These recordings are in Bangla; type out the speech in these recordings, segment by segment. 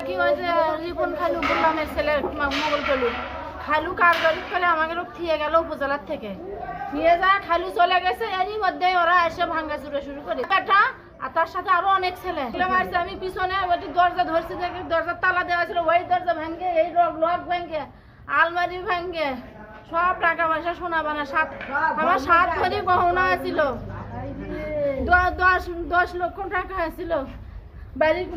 কি হয়েছে রিপন খালু গোলামের ছেলে মোগল খালু খালু কারগরি করে আমাকে থিয়ে গেল উপজেলার থেকে নিয়ে যা খালু চলে গেছে এরই মধ্যে ওরা এসে ভাঙ্গা চুরে শুরু করে বেটা আর তার সাথে আরো অনেক ছেলে মারছে। আমি পিছনে ওই দরজা ধরছি দেখে দরজার তালা দেওয়া ছিল ওই দরজা ভাঙ্গে এই লক ভাঙ্গে আলমারি ভাঙ্গে সব টাকা পয়সা সোনা বানা আমার 7 ভরি গহনা ছিল 10 লক্ষ টাকা ছিল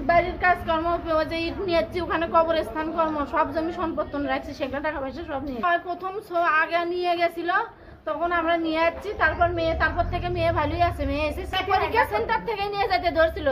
বাড়ির কাজকর্ম যে ইট নিয়েছি ওখানে কবরস্থান কর্ম সব জমি সম্পত্তি রাখছি সেগুলো টাকা পয়সা সব নিয়ে প্রথম আগে নিয়ে গেছিল তখন আমরা নিয়ে যাচ্ছি তারপর থেকে মেয়ে ভালোই আছে মেয়ে এসে পরীক্ষা সেন্টার থেকে নিয়ে যেতে ধরছিল।